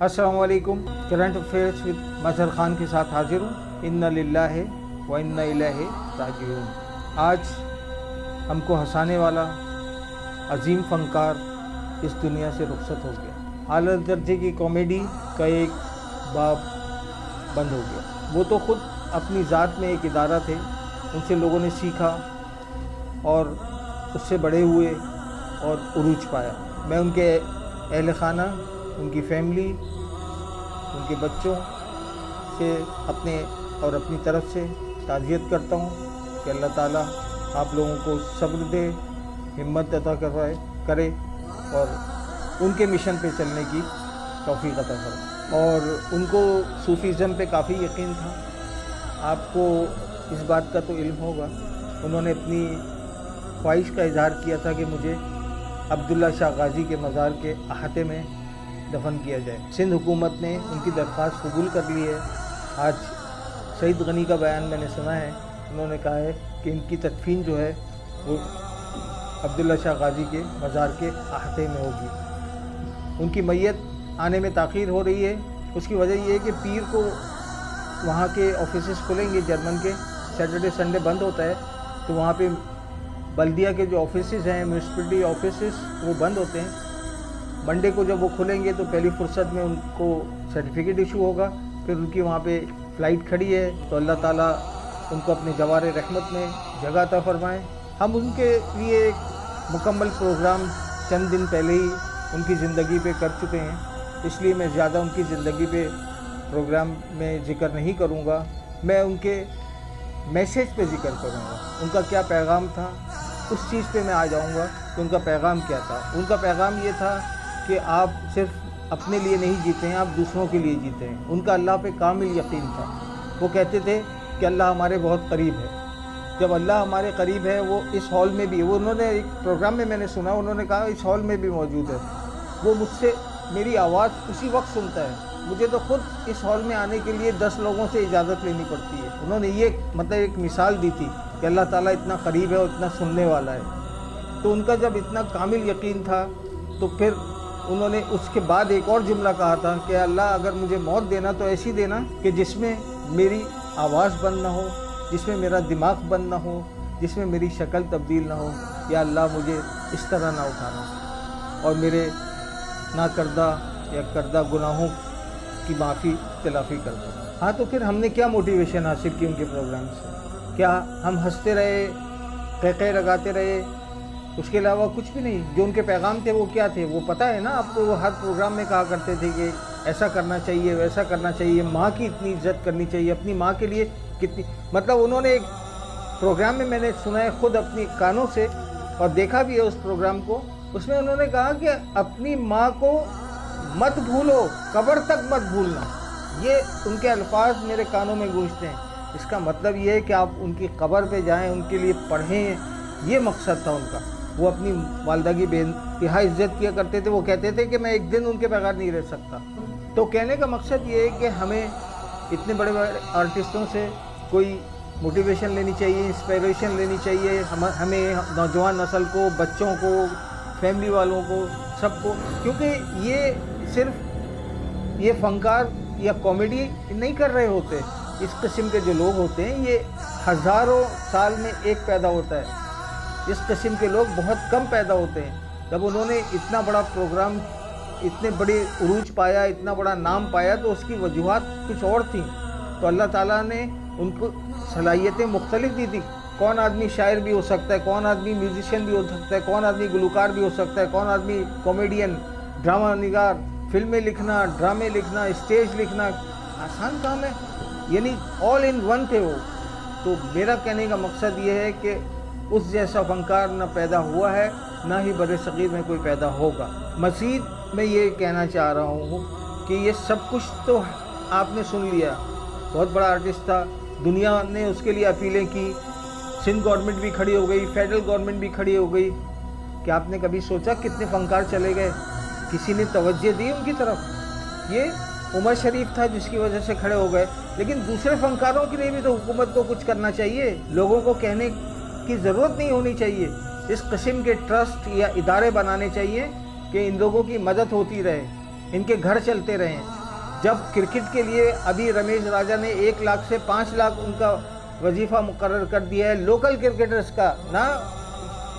अस्सलाम वालेकुम। Current affairs with मजहर खान के साथ हाजिर हूँ। इन्ना लिल्लाहि व इन्ना इलैहि राजिऊन। आज हमको हंसाने वाला अजीम फ़नकार इस दुनिया से रुखसत हो गया। आला दर्जे की कॉमेडी का एक बाब बंद हो गया। वो तो ख़ुद अपनी ज़ात में एक इदारा थे, उनसे लोगों ने सीखा और उससे बड़े हुए और उरूज पाया। मैं उनके अहल खाना, उनकी फैमिली, उनके बच्चों से अपनी तरफ से ताज़ियत करता हूँ कि अल्लाह ताला आप लोगों को सब्र दे, हिम्मत अता करे और उनके मिशन पे चलने की तौफीक अता करे। और उनको सूफ़ीज़म पे काफ़ी यकीन था। आपको इस बात का तो इल्म होगा, उन्होंने अपनी ख्वाहिश का इजहार किया था कि मुझे अब्दुल्ला शाह गाज़ी के मज़ार के अहाते में दफन किया जाए। सिंध हुकूमत ने उनकी दरख्वास्त कबूल कर ली है। आज सईद गनी का बयान मैंने सुना है, उन्होंने कहा है कि इनकी तदफीन जो है वो अब्दुल्ला शाह गाज़ी के मज़ार के अहाते में होगी। उनकी मैयत आने में ताख़ीर हो रही है। उसकी वजह ये है कि पीर को वहाँ के ऑफिसेस खुलेंगे, जर्मन के सैटरडे संडे बंद होता है, तो वहाँ पे बल्दिया के जो ऑफिसेस हैं, म्यूनसिपलिटी ऑफिसेस, वो बंद होते हैं। मंडे को जब वो खुलेंगे तो पहली फुर्सत में उनको सर्टिफिकेट इशू होगा, फिर उनकी वहाँ पे फ़्लाइट खड़ी है, तो अल्लाह ताला उनको अपने जवारे रहमत में जगह अता फरमाएँ। हम उनके लिए एक मुकम्मल प्रोग्राम चंद दिन पहले ही उनकी ज़िंदगी पे कर चुके हैं, इसलिए मैं ज़्यादा उनकी ज़िंदगी पे प्रोग्राम में ज़िक्र नहीं करूँगा। मैं उनके मैसेज पे ज़िक्र करूँगा। उनका क्या पैगाम था, उस चीज़ पे मैं आ जाऊँगा कि उनका पैगाम क्या था। उनका पैगाम ये था कि आप सिर्फ अपने लिए नहीं जीते हैं, आप दूसरों के लिए जीते हैं। उनका अल्लाह पे कामिल यकीन था। वो कहते थे कि अल्लाह हमारे बहुत करीब है। जब अल्लाह हमारे करीब है, वो इस हॉल में भी, वो उन्होंने एक प्रोग्राम में मैंने सुना, उन्होंने कहा इस हॉल में भी मौजूद है। वो मुझसे मेरी आवाज़ उसी वक्त सुनता है। मुझे तो ख़ुद इस हॉल में आने के लिए 10 लोगों से इजाज़त लेनी पड़ती है। उन्होंने ये एक मिसाल दी थी कि अल्लाह ताला इतना करीब है और इतना सुनने वाला है। तो उनका जब इतना कामिल यकीन था, तो फिर उन्होंने उसके बाद एक और जुमला कहा था कि अल्लाह अगर मुझे मौत देना तो ऐसी देना कि जिसमें मेरी आवाज़ बंद ना हो, जिसमें मेरा दिमाग बंद ना हो, जिसमें मेरी शक्ल तब्दील ना हो। या अल्लाह मुझे इस तरह ना उठाना और मेरे ना करदा या करदा गुनाहों की माफ़ी तलाफ़ी कर दो। हाँ, तो फिर हमने क्या मोटिवेशन हासिल की उनके प्रोग्राम से? क्या हम हंसते रहे, क़हक़हे लगाते रहे? उसके अलावा कुछ भी नहीं। जो उनके पैगाम थे वो क्या थे, वो पता है ना आपको। वो हर प्रोग्राम में कहा करते थे कि ऐसा करना चाहिए, वैसा करना चाहिए, माँ की इतनी इज्जत करनी चाहिए, अपनी माँ के लिए कितनी, मतलब उन्होंने एक प्रोग्राम में मैंने सुना है खुद अपनी कानों से और देखा भी है उस प्रोग्राम को। उसमें उन्होंने कहा कि अपनी माँ को मत भूलो, कब्र तक मत भूलना। ये उनके अल्फाज मेरे कानों में गूंजते हैं। इसका मतलब ये है कि आप उनकी कब्र पे जाएं, उनके लिए पढ़ें, ये मकसद था उनका। वो अपनी वालदा की बेइंतहा इज़्ज़त किया करते थे। वो कहते थे कि मैं एक दिन उनके बगैर नहीं रह सकता। तो कहने का मकसद ये है कि हमें इतने बड़े बड़े आर्टिस्टों से कोई मोटिवेशन लेनी चाहिए, इंस्पिरेशन लेनी चाहिए। हमें नौजवान नस्ल को, बच्चों को, फैमिली वालों को, सबको, क्योंकि ये सिर्फ ये फ़नकार या कॉमेडी नहीं कर रहे होते। इस किस्म के जो लोग होते हैं, ये हज़ारों साल में एक पैदा होता है। इस किस्म के लोग बहुत कम पैदा होते हैं। जब उन्होंने इतना बड़ा प्रोग्राम, इतने बड़े उरूज पाया, इतना बड़ा नाम पाया, तो उसकी वजूहात कुछ और थी। तो अल्लाह ताला ने उनको सलाहियतें मुख्तलिफ दी थी। कौन आदमी शायर भी हो सकता है, कौन आदमी म्यूजिशियन भी हो सकता है, कौन आदमी गुलकार भी हो सकता है, कौन आदमी कॉमेडियन, ड्रामा निगार, फिल्में लिखना, ड्रामे लिखना, स्टेज लिखना आसान काम है। यानी ऑल इन वन थे वो। तो मेरा कहने का मकसद ये है कि उस जैसा फ़नकार न पैदा हुआ है, ना ही बड़े सग़ीर में कोई पैदा होगा। मज़ीद मैं ये कहना चाह रहा हूँ कि ये सब कुछ तो आपने सुन लिया। बहुत बड़ा आर्टिस्ट था, दुनिया ने उसके लिए अपीलें की, सिंध गवर्नमेंट भी खड़ी हो गई, फेडरल गवर्नमेंट भी खड़ी हो गई। क्या आपने कभी सोचा कितने फ़नकार चले गए? किसी ने तवज्जो दी उनकी तरफ? ये उमर शरीफ था जिसकी वजह से खड़े हो गए, लेकिन दूसरे फ़नकारों के लिए भी तो हुकूमत को कुछ करना चाहिए। लोगों को कहने की ज़रूरत नहीं होनी चाहिए। इस किस्म के ट्रस्ट या इदारे बनाने चाहिए कि इन लोगों की मदद होती रहे। ان کے گھر چلتے رہیں۔ جب کرکٹ کے لیے ابھی رمیش راجا نے 1 لاکھ سے 5 لاکھ ان کا وظیفہ مقرر کر دیا ہے لوکل کرکٹرز کا، نہ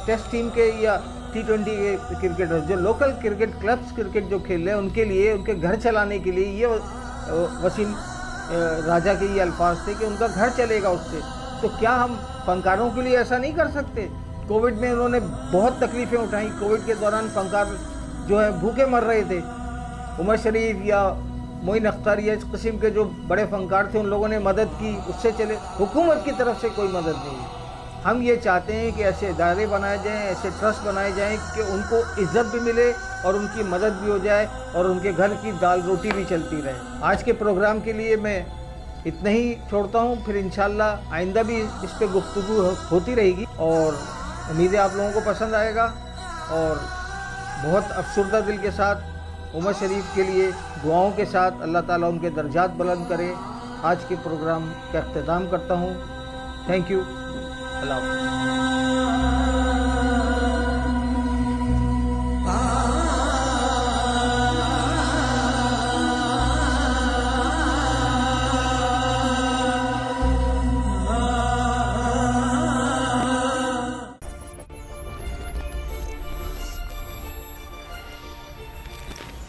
ٹیسٹ ٹیم کے یا T20 کے کرکٹرز، جو لوکل کرکٹ کلبز کرکٹ جو کھیل رہے ہیں ان کے لیے، ان کے گھر چلانے کے لیے، یہ وسیم راجا کے یہ الفاظ تھے کہ ان کا گھر چلے گا اس سے۔ تو کیا ہم فنکاروں کے لیے ایسا نہیں کر سکتے؟ کووڈ میں انہوں نے بہت تکلیفیں اٹھائیں، کووڈ کے دوران فنکار جو ہے بھوکے مر رہے تھے۔ عمر شریف یا معین اختر یا اس قسم کے جو بڑے فنکار تھے ان لوگوں نے مدد کی، اس سے چلے۔ حکومت کی طرف سے کوئی مدد نہیں ہے۔ ہم یہ چاہتے ہیں کہ ایسے ادارے بنائے جائیں، ایسے ٹرسٹ بنائے جائیں کہ ان کو عزت بھی ملے اور ان کی مدد بھی ہو جائے اور ان کے گھر کی دال روٹی بھی چلتی رہے۔ آج کے پروگرام کے لیے میں اتنا ہی چھوڑتا ہوں، پھر انشاءاللہ آئندہ بھی اس پہ گفتگو ہوتی رہے گی اور امید ہے آپ لوگوں کو پسند آئے گا۔ اور بہت افسردہ دل کے ساتھ عمر شریف کے لیے دعاؤں کے ساتھ اللہ تعالیٰ ان کے درجات بلند کرے، آج کے پروگرام کا اختتام کرتا ہوں۔ تھینک یو، اللہ حافظ۔